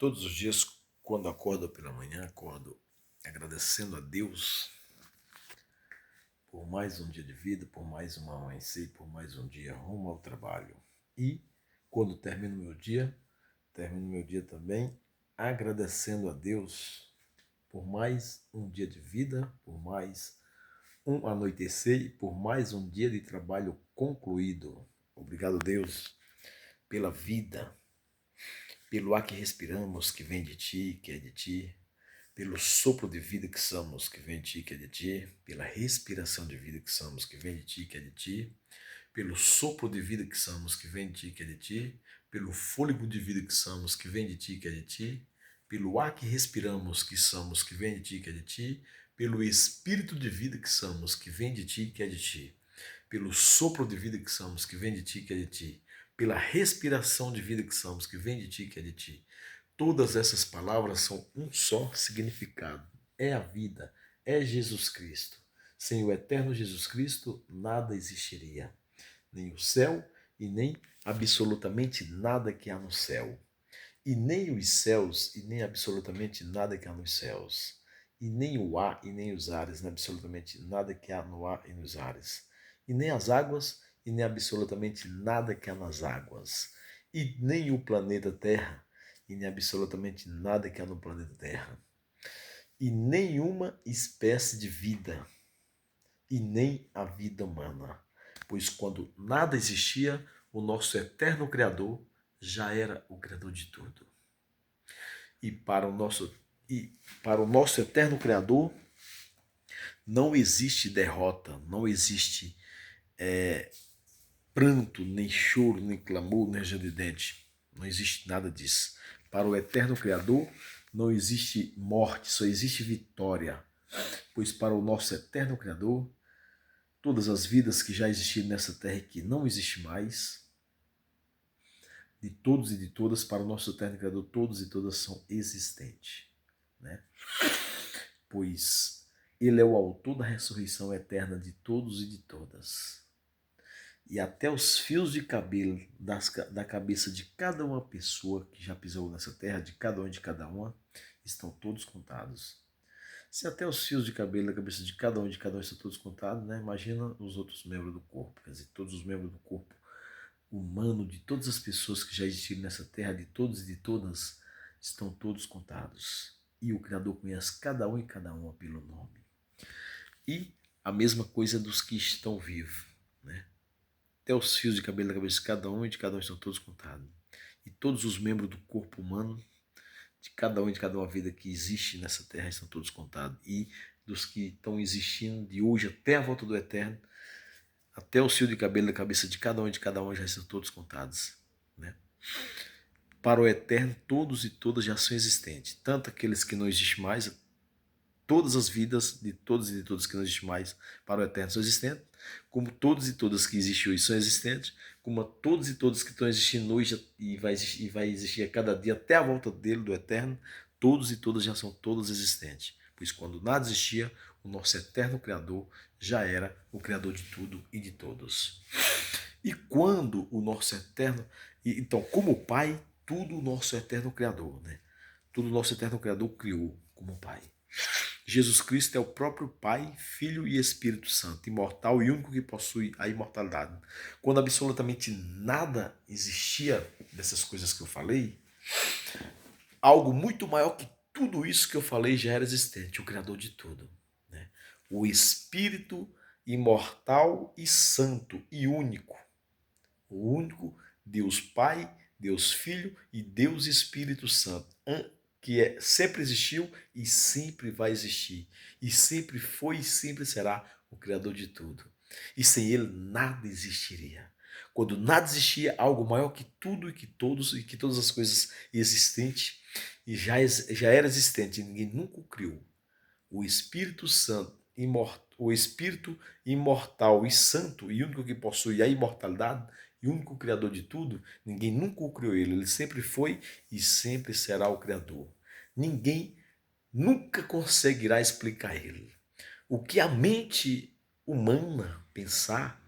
Todos os dias, quando acordo pela manhã, acordo agradecendo a Deus por mais um dia de vida, por mais uma amanhecer, por mais um dia rumo ao trabalho. E quando termino meu dia também agradecendo a Deus por mais um dia de vida, por mais um anoitecer e por mais um dia de trabalho concluído. Obrigado, Deus, pela vida, pelo ar que respiramos, que vem de Ti, que é de Ti, pelo sopro de vida que somos, que vem de Ti, que é de Ti, pela respiração de vida que somos, que vem de Ti, que é de Ti, pelo sopro de vida que somos, que vem de Ti, que é de Ti, pelo fôlego de vida que somos, que vem de Ti, que é de Ti, pelo ar que respiramos, que somos, que vem de Ti, que é de Ti, pelo espírito de vida que somos, que vem de Ti, que é de Ti, pelo sopro de vida que somos, que vem de Ti, que é de Ti, pela respiração de vida que somos, que vem de Ti, que é de Ti. Todas essas palavras são um só significado. É a vida, é Jesus Cristo. Sem o eterno Jesus Cristo, nada existiria. Nem o céu e nem absolutamente nada que há no céu. E nem os céus e nem absolutamente nada que há nos céus. E nem o ar e nem os ares, nem absolutamente nada que há no ar e nos ares. E nem as águas e nem absolutamente nada que há nas águas. E nem o planeta Terra e nem absolutamente nada que há no planeta Terra. E nenhuma espécie de vida, e nem a vida humana. Pois quando nada existia, o nosso eterno Criador já era o Criador de tudo. E para o nosso eterno Criador não existe derrota, não existe pranto, nem choro, nem clamor, nem ranger de dente. Não existe nada disso. Para o eterno Criador não existe morte, só existe vitória. Pois para o nosso eterno Criador, todas as vidas que já existiram nessa terra e que não existe mais, de todos e de todas, para o nosso eterno Criador, todos e todas são existentes. Né? Pois Ele é o autor da ressurreição eterna de todos e de todas. E até os fios de cabelo da cabeça de cada uma pessoa que já pisou nessa terra, de cada um e de cada uma, estão todos contados. Se até os fios de cabelo da cabeça de cada um e de cada um estão todos contados, né? Imagina os outros membros do corpo, quer dizer, todos os membros do corpo humano de todas as pessoas que já existiram nessa terra, de todos e de todas, estão todos contados. E o Criador conhece cada um e cada uma pelo nome. E a mesma coisa dos que estão vivos, né? Até os fios de cabelo da cabeça de cada um e de cada um estão todos contados. E todos os membros do corpo humano, de cada um e de cada uma vida que existe nessa terra, estão todos contados. E dos que estão existindo de hoje até a volta do Eterno, até o fio de cabelo da cabeça de cada um e de cada uma já estão todos contados. Né? Para o Eterno, todos e todas já são existentes. Tanto aqueles que não existem mais, todas as vidas de todos e de todas que não existem mais para o Eterno são existentes, como todos e todas que existem hoje são existentes, como todos e todas que estão existindo hoje e vai existir a cada dia até a volta dele, do Eterno, todos e todas já são todos existentes. Pois quando nada existia, o nosso eterno Criador já era o Criador de tudo e de todos. E quando o nosso eterno... Então, como Pai, tudo o nosso eterno Criador, né? Tudo o nosso eterno Criador criou como Pai. Jesus Cristo é o próprio Pai, Filho e Espírito Santo, imortal e único que possui a imortalidade. Quando absolutamente nada existia dessas coisas que eu falei, algo muito maior que tudo isso que eu falei já era existente, o Criador de tudo. Né? O Espírito imortal e santo e único. O único Deus Pai, Deus Filho e Deus Espírito Santo, que sempre existiu e sempre vai existir. E sempre foi e sempre será o Criador de tudo. E sem Ele nada existiria. Quando nada existia, algo maior que tudo e que todos e que todas as coisas existentes e já era existente, e ninguém nunca o criou. O Espírito Santo, o Espírito imortal e santo e único que possui a imortalidade e único criador de tudo, ninguém nunca o criou ele sempre foi e sempre será o Criador. Ninguém nunca conseguirá explicar ele. O que a mente humana pensar,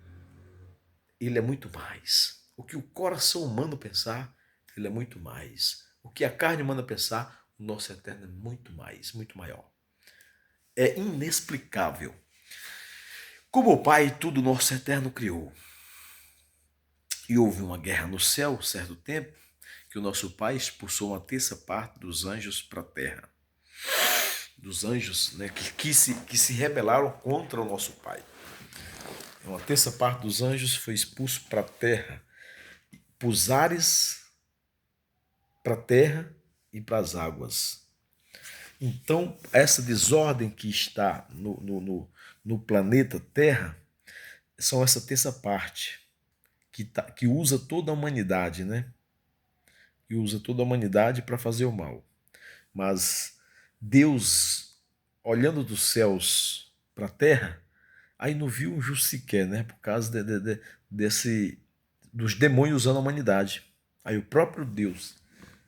ele é muito mais. O que o coração humano pensar, ele é muito mais. O que a carne manda pensar, o nosso eterno é muito mais, muito maior. É inexplicável. Como o Pai tudo nosso eterno criou. E houve uma guerra no céu, certo tempo, que o nosso Pai expulsou uma terça parte dos anjos para a terra. Dos anjos, né, que se rebelaram contra o nosso Pai. Uma terça parte dos anjos foi expulso para a terra, para os ares, para a terra e para as águas. Então, essa desordem que está no planeta Terra são essa terça parte que usa toda a humanidade, né? Que usa toda a humanidade para fazer o mal. Mas Deus, olhando dos céus para a terra, aí não viu um justo sequer, né? Por causa dos demônios usando a humanidade. Aí o próprio Deus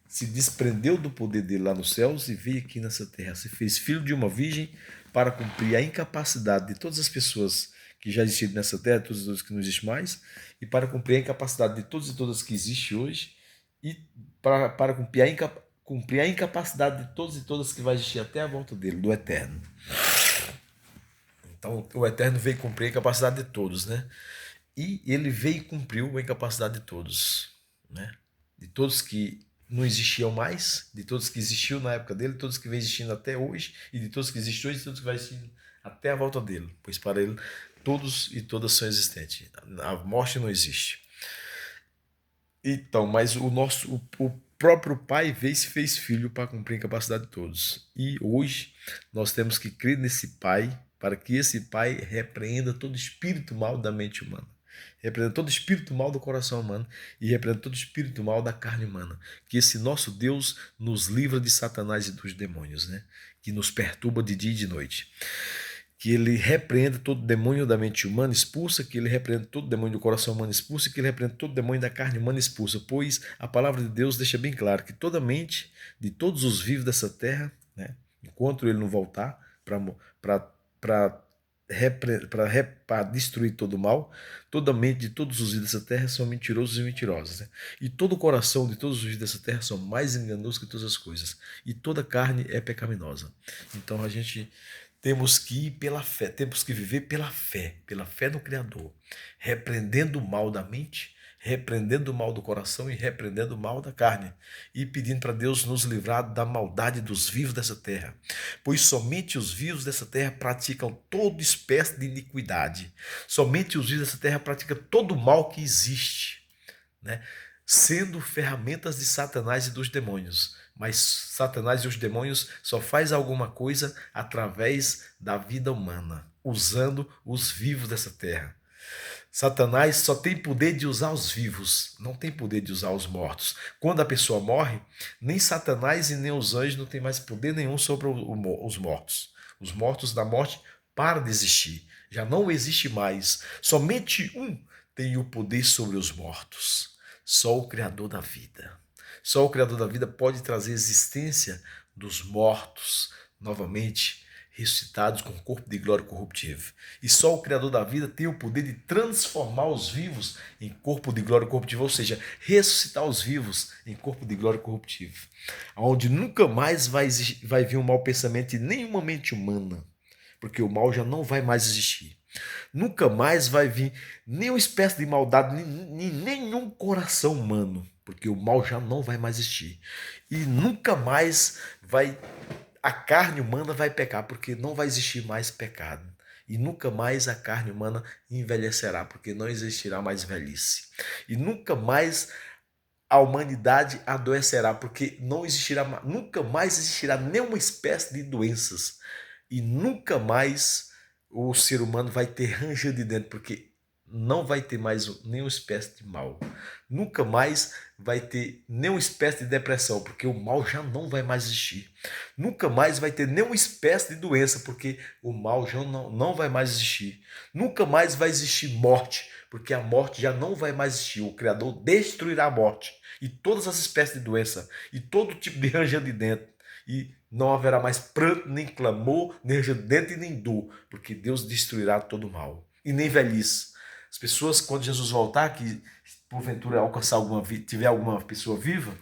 se desprendeu do poder dele lá nos céus e veio aqui nessa terra. Se fez filho de uma virgem para cumprir a incapacidade de todas as pessoas que já existiram nessa terra, todas as que não existem mais, e para cumprir a incapacidade de todas e todas que existem hoje, e para cumprir a incapacidade de todas e todas que vai existir até a volta dele, do Eterno. Então, o Eterno veio cumprir a incapacidade de todos, né? E ele veio e cumpriu a incapacidade de todos, né? De todos que não existiam mais, de todos que existiam na época dele, de todos que vem existindo até hoje, e de todos que existem hoje, e de todos que vai existir até a volta dele. Pois para ele, todos e todas são existentes. A morte não existe. Então, mas o próprio Pai veio e se fez filho para cumprir a capacidade de todos. E hoje nós temos que crer nesse Pai para que esse Pai repreenda todo espírito mal da mente humana. Repreenda todo espírito mal do coração humano e repreenda todo espírito mal da carne humana. Que esse nosso Deus nos livra de Satanás e dos demônios, né? Que nos perturba de dia e de noite. Que ele repreenda todo demônio da mente humana, expulsa, que ele repreenda todo demônio do coração humano, expulsa, que ele repreenda todo demônio da carne humana, expulsa, pois a palavra de Deus deixa bem claro que toda mente de todos os vivos dessa terra, né, enquanto ele não voltar para destruir todo o mal, toda mente de todos os vivos dessa terra são mentirosos e mentirosas, né? E todo o coração de todos os vivos dessa terra são mais enganosos que todas as coisas, e toda carne é pecaminosa. Então a gente temos que ir pela fé, temos que viver pela fé no Criador, repreendendo o mal da mente, repreendendo o mal do coração e repreendendo o mal da carne, e pedindo para Deus nos livrar da maldade dos vivos dessa terra, pois somente os vivos dessa terra praticam toda espécie de iniquidade, somente os vivos dessa terra praticam todo o mal que existe, né? Sendo ferramentas de Satanás e dos demônios. Mas Satanás e os demônios só faz alguma coisa através da vida humana, usando os vivos dessa terra. Satanás só tem poder de usar os vivos, não tem poder de usar os mortos. Quando a pessoa morre, nem Satanás e nem os anjos não têm mais poder nenhum sobre os mortos. Os mortos da morte param de existir, já não existe mais. Somente um tem o poder sobre os mortos. Só o Criador da vida. Só o Criador da vida pode trazer existência dos mortos novamente ressuscitados com corpo de glória corruptível. E só o Criador da vida tem o poder de transformar os vivos em corpo de glória corruptível, ou seja, ressuscitar os vivos em corpo de glória corruptível, onde nunca mais vai vir um mau pensamento em nenhuma mente humana, porque o mal já não vai mais existir. Nunca mais vai vir nenhuma espécie de maldade em nenhum coração humano, porque o mal já não vai mais existir. E nunca mais a carne humana vai pecar, porque não vai existir mais pecado. E nunca mais a carne humana envelhecerá, porque não existirá mais velhice. E nunca mais a humanidade adoecerá, porque nunca mais existirá nenhuma espécie de doenças. E nunca mais o ser humano vai ter ranger de dentro, porque não vai ter mais nenhuma espécie de mal. Nunca mais vai ter nenhuma espécie de depressão, porque o mal já não vai mais existir. Nunca mais vai ter nenhuma espécie de doença, porque o mal já não vai mais existir. Nunca mais vai existir morte, porque a morte já não vai mais existir. O Criador destruirá a morte e todas as espécies de doença e todo tipo de ranger de dentro. E não haverá mais pranto, nem clamor, nem ranger de dentro e nem dor, porque Deus destruirá todo o mal. E nem velhice. As pessoas, quando Jesus voltar, que porventura alcançar tiver alguma pessoa viva,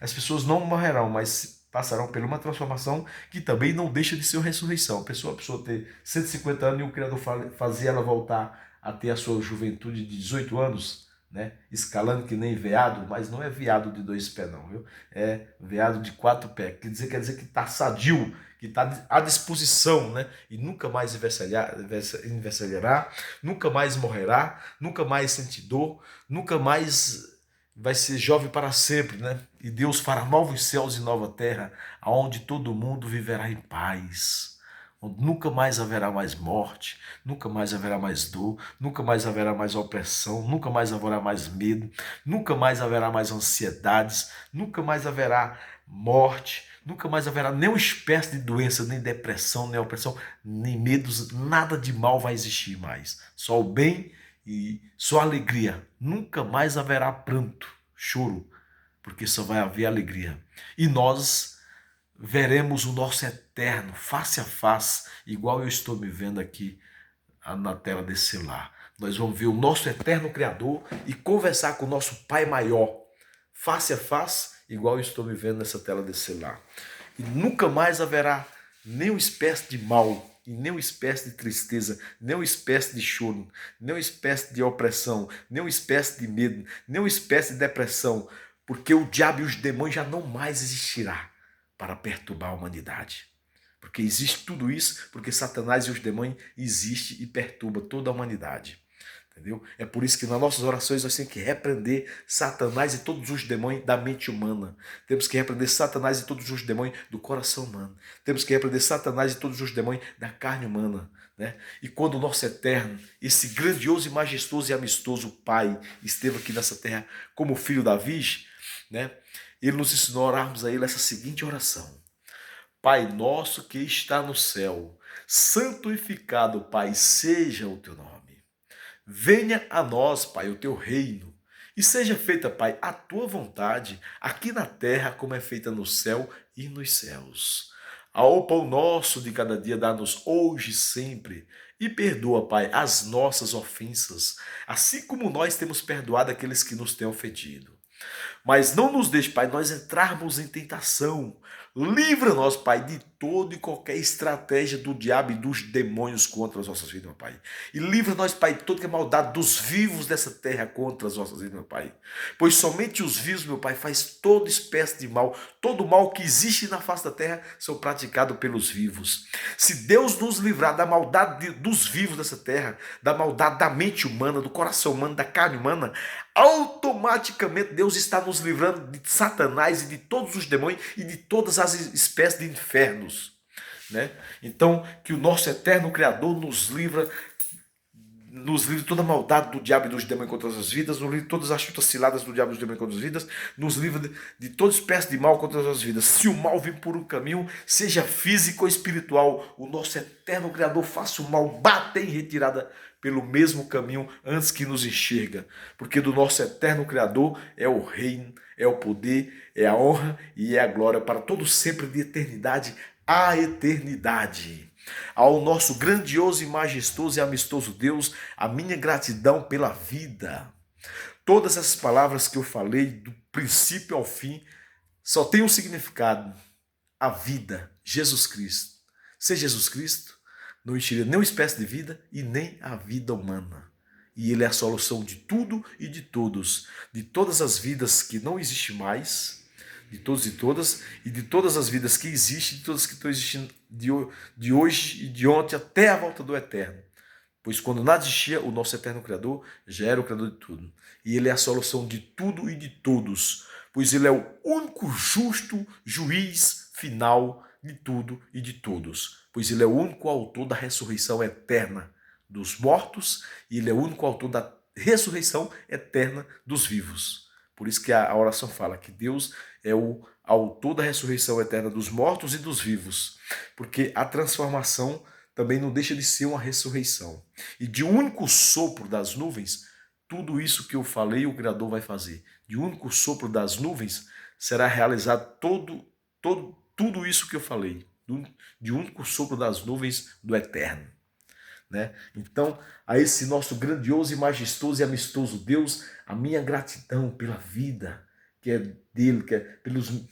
as pessoas não morrerão, mas passarão por uma transformação que também não deixa de ser uma ressurreição. A pessoa ter 150 anos e o Criador fazer ela voltar a ter a sua juventude de 18 anos, né? Escalando que nem veado, mas não é veado de 2 pés não, viu? É veado de 4 pés. Quer dizer que está sadio, que está à disposição, né? E nunca mais envelhecerá, nunca mais morrerá, nunca mais sentir dor, nunca mais vai ser jovem para sempre, né? E Deus fará novos céus e nova terra, aonde todo mundo viverá em paz. Onde nunca mais haverá mais morte, nunca mais haverá mais dor, nunca mais haverá mais opressão, nunca mais haverá mais medo, nunca mais haverá mais ansiedades, nunca mais haverá morte, nunca mais haverá nenhuma espécie de doença, nem depressão, nem opressão, nem medos, nada de mal vai existir mais. Só o bem e só alegria. Nunca mais haverá pranto, choro, porque só vai haver alegria. E nós veremos o nosso eterno face a face, igual eu estou me vendo aqui na tela desse celular. Nós vamos ver o nosso eterno Criador e conversar com o nosso Pai maior, face a face, igual eu estou me vendo nessa tela desse celular. E nunca mais haverá nenhuma espécie de mal, e nenhuma espécie de tristeza, nenhuma espécie de choro, nenhuma espécie de opressão, nenhuma espécie de medo, nenhuma espécie de depressão, porque o diabo e os demônios já não mais existirá para perturbar a humanidade. Porque existe tudo isso, porque Satanás e os demônios existem e perturbam toda a humanidade. Entendeu? É por isso que nas nossas orações nós temos que repreender Satanás e todos os demônios da mente humana. Temos que repreender Satanás e todos os demônios do coração humano. Temos que repreender Satanás e todos os demônios da carne humana. Né? E quando o nosso eterno, esse grandioso e majestoso e amistoso Pai esteve aqui nessa terra como filho Davi, né? Ele nos ensinou a orarmos a ele essa seguinte oração: Pai nosso que está no céu, santificado, Pai, seja o teu nome. Venha a nós, Pai, o teu reino. E seja feita, Pai, a tua vontade, aqui na terra, como é feita no céu e nos céus. Ao pão nosso de cada dia dá-nos hoje e sempre. E perdoa, Pai, as nossas ofensas, assim como nós temos perdoado aqueles que nos têm ofendido. Mas não nos deixe, Pai, nós entrarmos em tentação. Livra-nos, Pai, de toda e qualquer estratégia do diabo e dos demônios contra as nossas vidas, meu Pai. E livra-nos, Pai, de toda a maldade dos vivos dessa terra contra as nossas vidas, meu Pai. Pois somente os vivos, meu Pai, faz toda espécie de mal. Todo mal que existe na face da terra são praticados pelos vivos. Se Deus nos livrar da maldade dos vivos dessa terra, da maldade da mente humana, do coração humano, da carne humana, automaticamente Deus está nos livrando de Satanás e de todos os demônios e de todas as espécies de infernos, né? Então, que o nosso eterno Criador nos livre de toda a maldade do diabo e dos demônios contra as nossas vidas, nos livre de todas as chutas ciladas do diabo e dos demônios contra as vidas, nos livre de toda espécie de mal contra as nossas vidas. Se o mal vir por um caminho, seja físico ou espiritual, o nosso eterno Criador faça o mal bater em retirada pelo mesmo caminho antes que nos enxerga. Porque do nosso eterno Criador é o reino, é o poder, é a honra e é a glória para todo sempre de eternidade a eternidade. Ao nosso grandioso e majestoso e amistoso Deus, a minha gratidão pela vida. Todas essas palavras que eu falei, do princípio ao fim, só tem um significado: a vida, Jesus Cristo. Sem Jesus Cristo, não existiria nenhuma espécie de vida e nem a vida humana. E Ele é a solução de tudo e de todos, de todas as vidas que não existem mais, de todos e todas, e de todas as vidas que existem, de todas que estão existindo de hoje e de ontem até a volta do Eterno. Pois quando nada existia, o nosso Eterno Criador já era o Criador de tudo. E Ele é a solução de tudo e de todos, pois Ele é o único justo juiz final de tudo e de todos, pois Ele é o único autor da ressurreição eterna dos mortos e Ele é o único autor da ressurreição eterna dos vivos. Por isso que a oração fala que Deus é o autor da ressurreição eterna dos mortos e dos vivos, porque a transformação também não deixa de ser uma ressurreição. E de um único sopro das nuvens, tudo isso que eu falei, o Criador vai fazer. De um único sopro das nuvens, será realizado tudo isso que eu falei. De um único sopro das nuvens do Eterno. né? Então, a esse nosso grandioso e majestoso e amistoso Deus, a minha gratidão pela vida que é dele, que é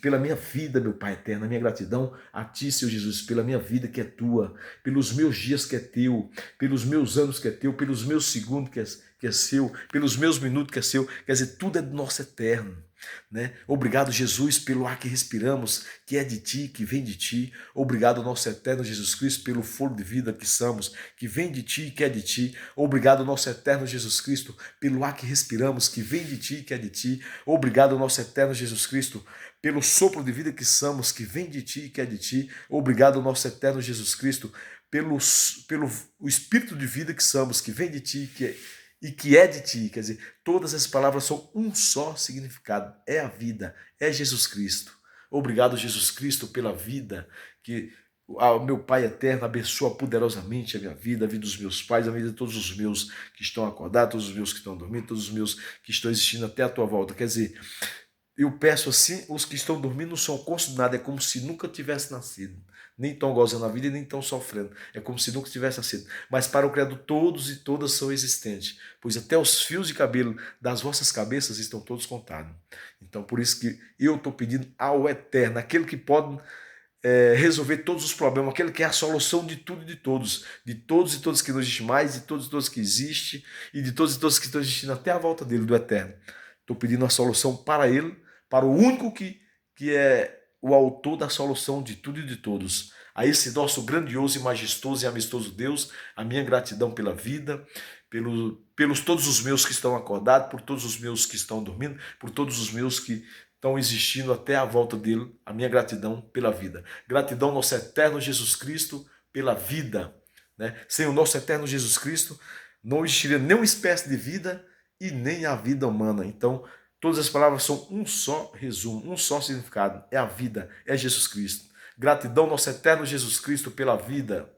pela minha vida, meu Pai eterno, a minha gratidão a Ti, Senhor Jesus, pela minha vida que é Tua, pelos meus dias que é Teu, pelos meus anos que é Teu, pelos meus segundos que é Seu, pelos meus minutos que é Seu, quer dizer, tudo é do nosso eterno. Né? Obrigado, Jesus, pelo ar que respiramos, que é de Ti, que vem de Ti. Obrigado, nosso eterno Jesus Cristo, pelo fôlego de vida que somos, que vem de Ti e que é de Ti. Obrigado, nosso eterno Jesus Cristo, pelo ar que respiramos, que vem de Ti e que é de Ti. Obrigado, nosso eterno Jesus Cristo, pelo sopro de vida que somos, que vem de Ti e que é de Ti. Obrigado, nosso eterno Jesus Cristo, pelo o espírito de vida que somos, que vem de Ti e que é de Ti. Quer dizer, todas essas palavras são um só significado. É a vida, é Jesus Cristo. Obrigado, Jesus Cristo, pela vida que o meu Pai eterno abençoa poderosamente a minha vida, a vida dos meus pais, a vida de todos os meus que estão acordados, todos os meus que estão dormindo, todos os meus que estão existindo até a Tua volta. Quer dizer, eu peço assim, os que estão dormindo não são considerados, é como se nunca tivesse nascido. Nem estão gozando a vida e nem estão sofrendo. É como se nunca tivesse nascido. Mas para o Criador todos e todas são existentes, pois até os fios de cabelo das vossas cabeças estão todos contados. Então por isso que eu estou pedindo ao Eterno, aquele que pode resolver todos os problemas, aquele que é a solução de tudo e de todos e todos que não existem mais, de todos e todos que existem e de todos e todos que estão existindo até a volta dele, do Eterno. Estou pedindo a solução para ele, para o único que é o autor da solução de tudo e de todos. A esse nosso grandioso e majestoso e amistoso Deus, a minha gratidão pela vida, pelos todos os meus que estão acordados, por todos os meus que estão dormindo, por todos os meus que estão existindo até a volta dele, a minha gratidão pela vida. Gratidão ao nosso eterno Jesus Cristo pela vida. Né? Sem o nosso eterno Jesus Cristo, não existiria nenhuma espécie de vida e nem a vida humana. Então, todas as palavras são um só resumo, um só significado. É a vida, é Jesus Cristo. Gratidão ao nosso eterno Jesus Cristo pela vida.